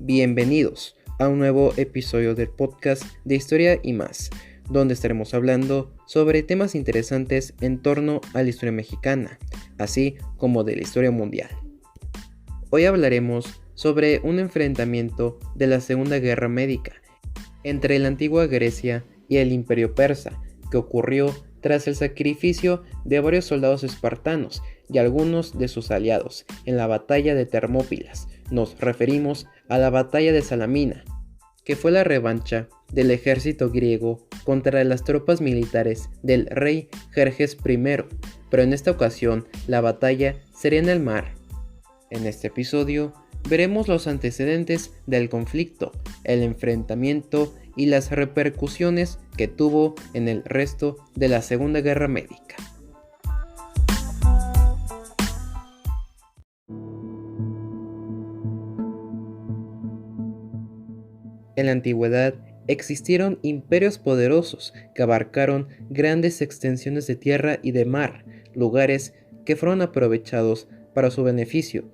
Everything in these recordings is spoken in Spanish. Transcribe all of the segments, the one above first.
Bienvenidos a un nuevo episodio del podcast de Historia y más, donde estaremos hablando sobre temas interesantes en torno a la historia mexicana, así como de la historia mundial. Hoy hablaremos sobre un enfrentamiento de la Segunda Guerra Médica entre la antigua Grecia y el Imperio Persa, que ocurrió tras el sacrificio de varios soldados espartanos y algunos de sus aliados en la batalla de Termópilas. Nos referimos a la batalla de Salamina, que fue la revancha del ejército griego contra las tropas militares del rey Jerjes I, pero en esta ocasión la batalla sería en el mar. En este episodio veremos los antecedentes del conflicto, el enfrentamiento y las repercusiones que tuvo en el resto de la Segunda Guerra Médica. En la antigüedad existieron imperios poderosos que abarcaron grandes extensiones de tierra y de mar, lugares que fueron aprovechados para su beneficio.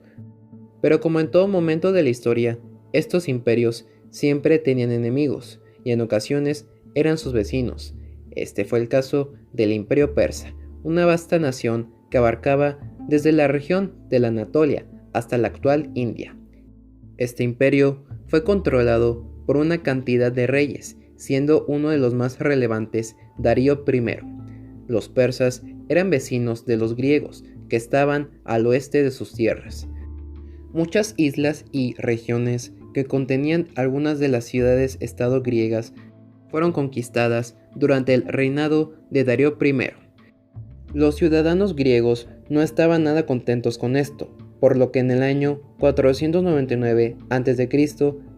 Pero como en todo momento de la historia, estos imperios siempre tenían enemigos y en ocasiones eran sus vecinos. Este fue el caso del Imperio Persa, una vasta nación que abarcaba desde la región de la Anatolia hasta la actual India. Este imperio fue controlado por una cantidad de reyes, siendo uno de los más relevantes Darío I. Los persas eran vecinos de los griegos, que estaban al oeste de sus tierras. Muchas islas y regiones que contenían algunas de las ciudades-estado griegas fueron conquistadas durante el reinado de Darío I. Los ciudadanos griegos no estaban nada contentos con esto, por lo que en el año 499 a.C.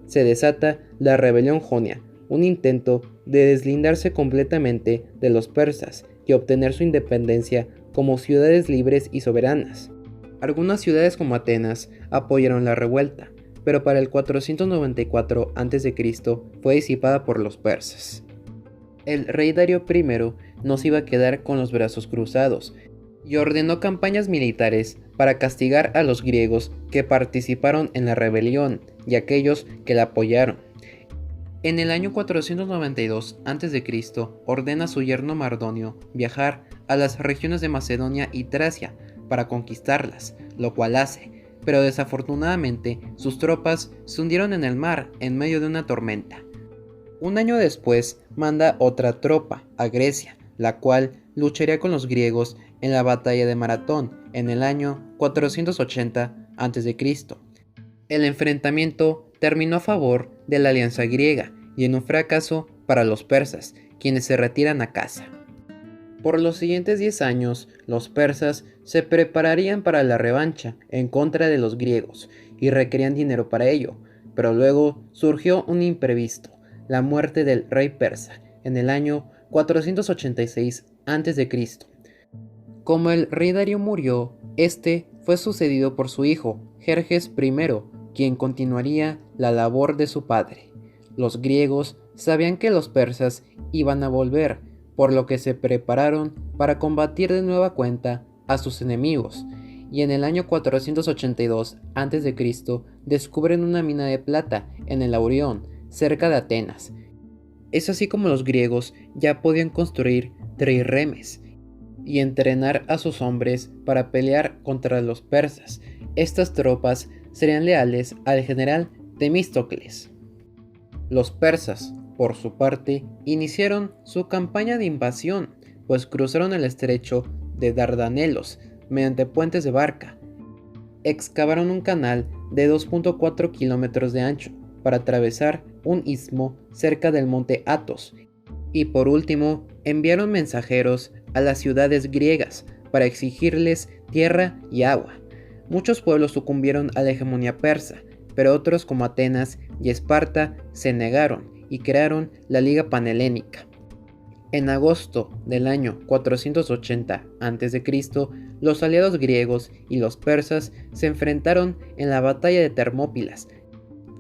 se desata la rebelión jonia, un intento de deslindarse completamente de los persas y obtener su independencia como ciudades libres y soberanas. Algunas ciudades como Atenas apoyaron la revuelta, pero para el 494 a.C. fue disipada por los persas. El rey Darío I no se iba a quedar con los brazos cruzados y ordenó campañas militares para castigar a los griegos que participaron en la rebelión y aquellos que la apoyaron. En el año 492 a.C. ordena a su yerno Mardonio viajar a las regiones de Macedonia y Tracia para conquistarlas, lo cual hace, pero desafortunadamente sus tropas se hundieron en el mar en medio de una tormenta. Un año después manda otra tropa a Grecia, la cual lucharía con los griegos en la batalla de Maratón en el año 480 a.C. El enfrentamiento terminó a favor de la alianza griega y en un fracaso para los persas, quienes se retiran a casa. Por los siguientes 10 años, los persas se prepararían para la revancha en contra de los griegos y requerían dinero para ello, pero luego surgió un imprevisto, la muerte del rey persa, en el año 486 a.C. Como el rey Darío murió, este fue sucedido por su hijo, Jerjes I, quien continuaría la labor de su padre. Los griegos sabían que los persas iban a volver, por lo que se prepararon para combatir de nueva cuenta a sus enemigos, y en el año 482 a.C. descubren una mina de plata en el Aurión, cerca de Atenas. Es así como los griegos ya podían construir trirremes y entrenar a sus hombres para pelear contra los persas. Estas tropas serían leales al general Temístocles. Los persas, por su parte, iniciaron su campaña de invasión, pues cruzaron el estrecho de Dardanelos mediante puentes de barca. Excavaron un canal de 2.4 kilómetros de ancho para atravesar un istmo cerca del monte Athos. Y por último, enviaron mensajeros a las ciudades griegas para exigirles tierra y agua. Muchos pueblos sucumbieron a la hegemonía persa, pero otros como Atenas y Esparta se negaron y crearon la Liga Panhelénica. En agosto del año 480 a.C., los aliados griegos y los persas se enfrentaron en la batalla de Termópilas,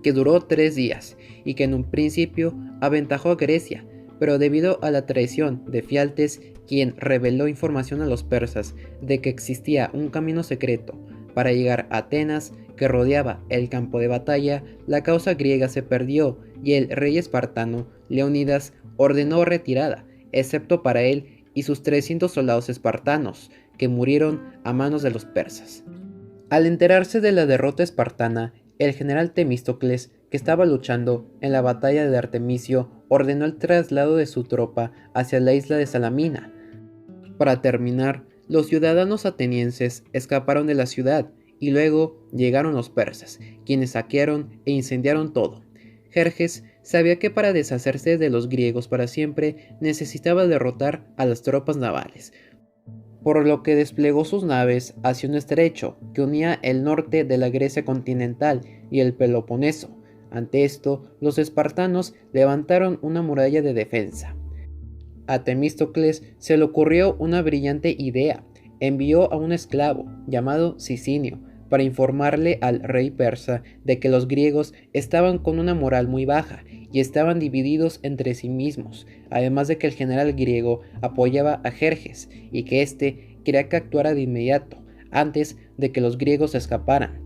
que duró 3 días y que en un principio aventajó a Grecia, pero debido a la traición de Fialtes, quien reveló información a los persas de que existía un camino secreto para llegar a Atenas, que rodeaba el campo de batalla, la causa griega se perdió y el rey espartano, Leónidas, ordenó retirada, excepto para él y sus 300 soldados espartanos, que murieron a manos de los persas. Al enterarse de la derrota espartana, el general Temístocles, que estaba luchando en la batalla de Artemisio, ordenó el traslado de su tropa hacia la isla de Salamina. Para terminar, los ciudadanos atenienses escaparon de la ciudad y luego llegaron los persas, quienes saquearon e incendiaron todo. Jerjes sabía que para deshacerse de los griegos para siempre necesitaba derrotar a las tropas navales, por lo que desplegó sus naves hacia un estrecho que unía el norte de la Grecia continental y el Peloponeso. Ante esto, los espartanos levantaron una muralla de defensa. A Temístocles se le ocurrió una brillante idea. Envió a un esclavo llamado Sicinio para informarle al rey persa de que los griegos estaban con una moral muy baja y estaban divididos entre sí mismos, además de que el general griego apoyaba a Jerjes y que éste quería que actuara de inmediato, antes de que los griegos escaparan.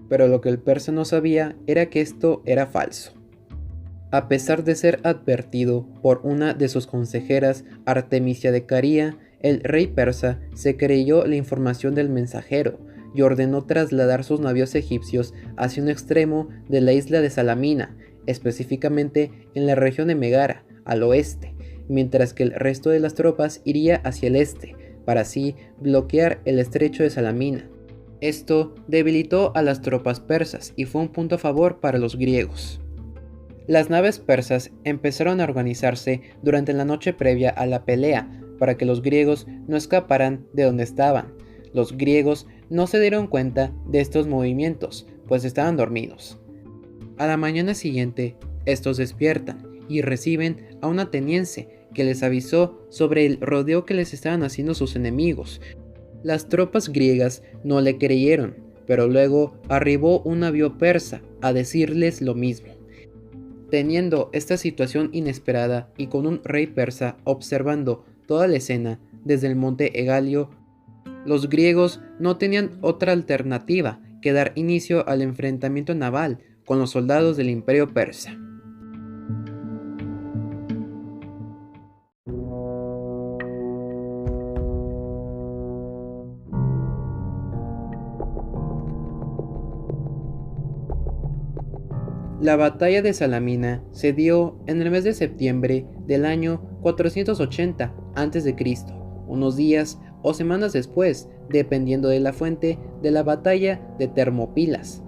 Pero lo que el persa no sabía era que esto era falso. A pesar de ser advertido por una de sus consejeras, Artemisia de Caria, el rey persa se creyó la información del mensajero y ordenó trasladar sus navíos egipcios hacia un extremo de la isla de Salamina, específicamente en la región de Megara, al oeste, mientras que el resto de las tropas iría hacia el este, para así bloquear el estrecho de Salamina. Esto debilitó a las tropas persas y fue un punto a favor para los griegos. Las naves persas empezaron a organizarse durante la noche previa a la pelea para que los griegos no escaparan de donde estaban. Los griegos no se dieron cuenta de estos movimientos, pues estaban dormidos. A la mañana siguiente, estos despiertan y reciben a un ateniense que les avisó sobre el rodeo que les estaban haciendo sus enemigos. Las tropas griegas no le creyeron, pero luego arribó un navío persa a decirles lo mismo. Teniendo esta situación inesperada y con un rey persa observando toda la escena desde el monte Egalio, los griegos no tenían otra alternativa que dar inicio al enfrentamiento naval con los soldados del imperio persa. La batalla de Salamina se dio en el mes de septiembre del año 480 a.C., unos días o semanas después, dependiendo de la fuente, de la batalla de Termópilas.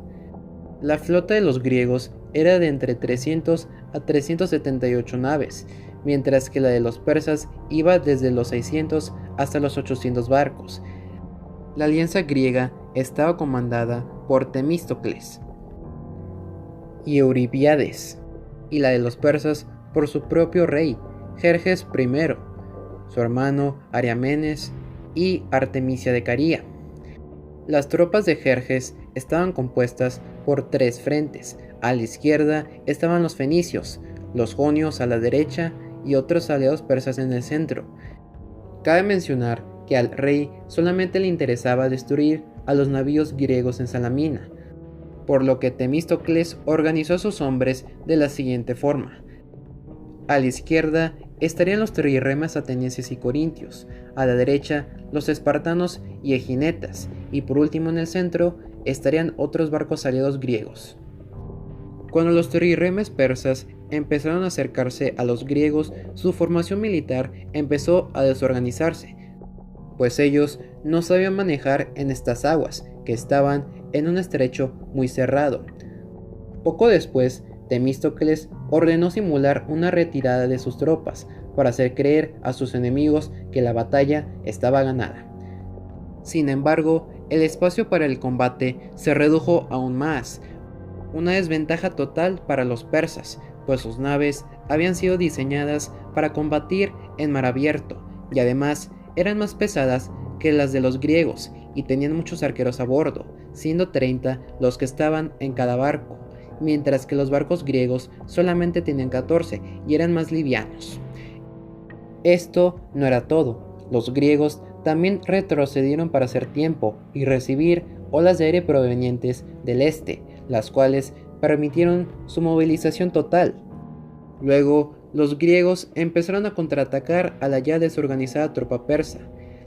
La flota de los griegos era de entre 300 a 378 naves, mientras que la de los persas iba desde los 600 hasta los 800 barcos. La alianza griega estaba comandada por Temístocles y Euríbiades, y la de los persas por su propio rey, Jerjes I, su hermano Ariamenes y Artemisia de Caria. Las tropas de Jerjes estaban compuestas por tres frentes. A la izquierda estaban los fenicios, los jonios a la derecha y otros aliados persas en el centro. Cabe mencionar que al rey solamente le interesaba destruir a los navíos griegos en Salamina, por lo que Temístocles organizó a sus hombres de la siguiente forma. A la izquierda estarían los trirremes atenienses y corintios, a la derecha los espartanos y eginetas, y por último en el centro estarían otros barcos aliados griegos. Cuando los trirremes persas empezaron a acercarse a los griegos, su formación militar empezó a desorganizarse, pues ellos no sabían manejar en estas aguas, que estaban en un estrecho muy cerrado. Poco después, Temístocles ordenó simular una retirada de sus tropas para hacer creer a sus enemigos que la batalla estaba ganada. Sin embargo, el espacio para el combate se redujo aún más, una desventaja total para los persas, pues sus naves habían sido diseñadas para combatir en mar abierto y además eran más pesadas que las de los griegos y tenían muchos arqueros a bordo, siendo 30 los que estaban en cada barco, mientras que los barcos griegos solamente tenían 14 y eran más livianos. Esto no era todo, los griegos también retrocedieron para hacer tiempo y recibir olas de aire provenientes del este, las cuales permitieron su movilización total. Luego, los griegos empezaron a contraatacar a la ya desorganizada tropa persa.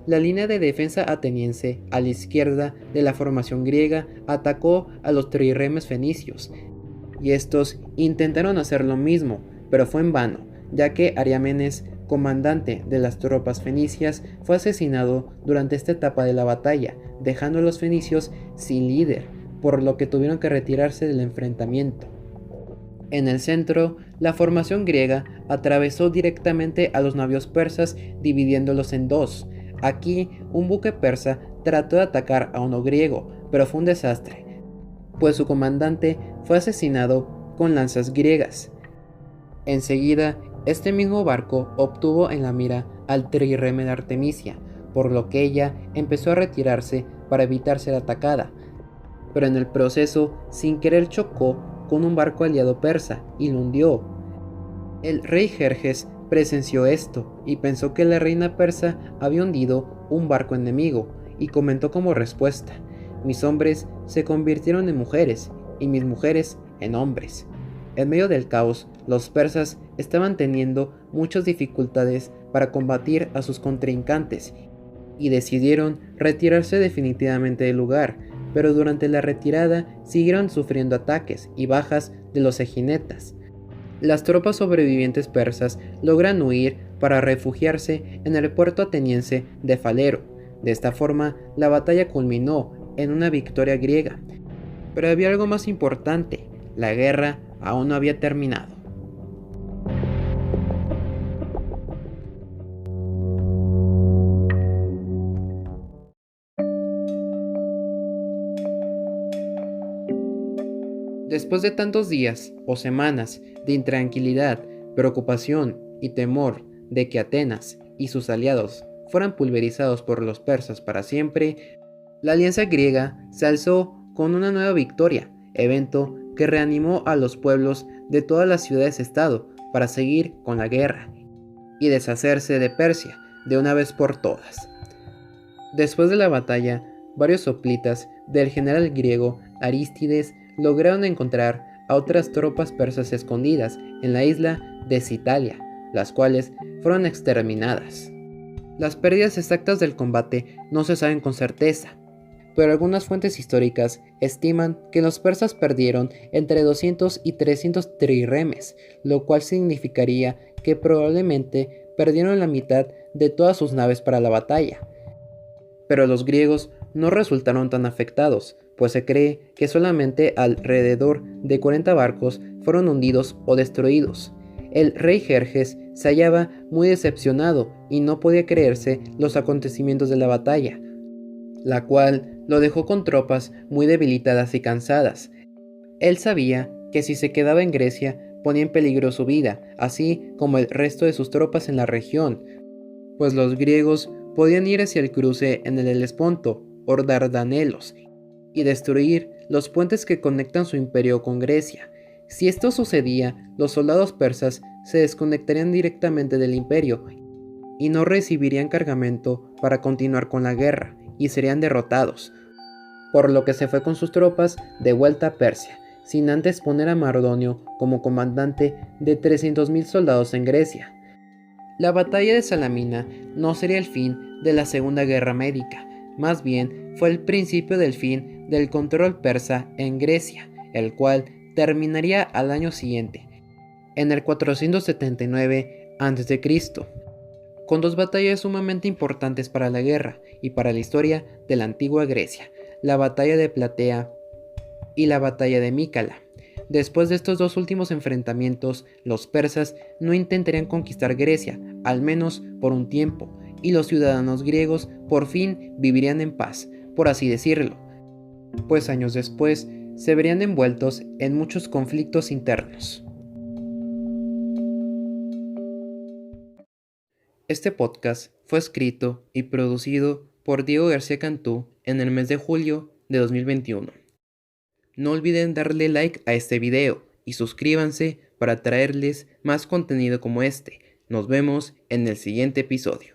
La línea de defensa ateniense, a la izquierda de la formación griega, atacó a los trirremes fenicios, y estos intentaron hacer lo mismo, pero fue en vano, ya que Ariamenes, comandante de las tropas fenicias, fue asesinado durante esta etapa de la batalla, dejando a los fenicios sin líder, por lo que tuvieron que retirarse del enfrentamiento. En el centro, la formación griega atravesó directamente a los navíos persas, dividiéndolos en dos. Aquí, un buque persa trató de atacar a uno griego, pero fue un desastre, pues su comandante fue asesinado con lanzas griegas. Enseguida, este mismo barco obtuvo en la mira al trirreme de Artemisia, por lo que ella empezó a retirarse para evitar ser atacada, pero en el proceso, sin querer, chocó con un barco aliado persa y lo hundió. El rey Jerjes presenció esto y pensó que la reina persa había hundido un barco enemigo, y comentó como respuesta: mis hombres se convirtieron en mujeres y mis mujeres en hombres. En medio del caos, los persas estaban teniendo muchas dificultades para combatir a sus contrincantes y decidieron retirarse definitivamente del lugar, pero durante la retirada siguieron sufriendo ataques y bajas de los eginetas. Las tropas sobrevivientes persas logran huir para refugiarse en el puerto ateniense de Falero. De esta forma, la batalla culminó en una victoria griega. Pero había algo más importante: la guerra aún no había terminado. Después de tantos días o semanas de intranquilidad, preocupación y temor de que Atenas y sus aliados fueran pulverizados por los persas para siempre, la alianza griega se alzó con una nueva victoria, evento que reanimó a los pueblos de todas las ciudades-estado para seguir con la guerra y deshacerse de Persia de una vez por todas. Después de la batalla, varios soplitas del general griego Arístides lograron encontrar a otras tropas persas escondidas en la isla de Citalia, las cuales fueron exterminadas. Las pérdidas exactas del combate no se saben con certeza, pero algunas fuentes históricas estiman que los persas perdieron entre 200 y 300 trirremes, lo cual significaría que probablemente perdieron la mitad de todas sus naves para la batalla. Pero los griegos no resultaron tan afectados, pues se cree que solamente alrededor de 40 barcos fueron hundidos o destruidos. El rey Jerjes se hallaba muy decepcionado y no podía creerse los acontecimientos de la batalla, la cual lo dejó con tropas muy debilitadas y cansadas. Él sabía que si se quedaba en Grecia ponía en peligro su vida, así como el resto de sus tropas en la región, pues los griegos podían ir hacia el cruce en el Helesponto o Dardanelos y destruir los puentes que conectan su imperio con Grecia. Si esto sucedía, los soldados persas se desconectarían directamente del imperio y no recibirían cargamento para continuar con la guerra y serían derrotados, por lo que se fue con sus tropas de vuelta a Persia, sin antes poner a Mardonio como comandante de 300.000 soldados en Grecia. La batalla de Salamina no sería el fin de la Segunda Guerra Médica, más bien fue el principio del fin del control persa en Grecia, el cual terminaría al año siguiente, en el 479 a.C., con dos batallas sumamente importantes para la guerra y para la historia de la antigua Grecia: la batalla de Platea y la batalla de Mícala. Después de estos dos últimos enfrentamientos, los persas no intentarían conquistar Grecia, al menos por un tiempo, y los ciudadanos griegos por fin vivirían en paz, por así decirlo, pues años después se verían envueltos en muchos conflictos internos. Este podcast fue escrito y producido por Diego García Cantú en el mes de julio de 2021. No olviden darle like a este video y suscríbanse para traerles más contenido como este. Nos vemos en el siguiente episodio.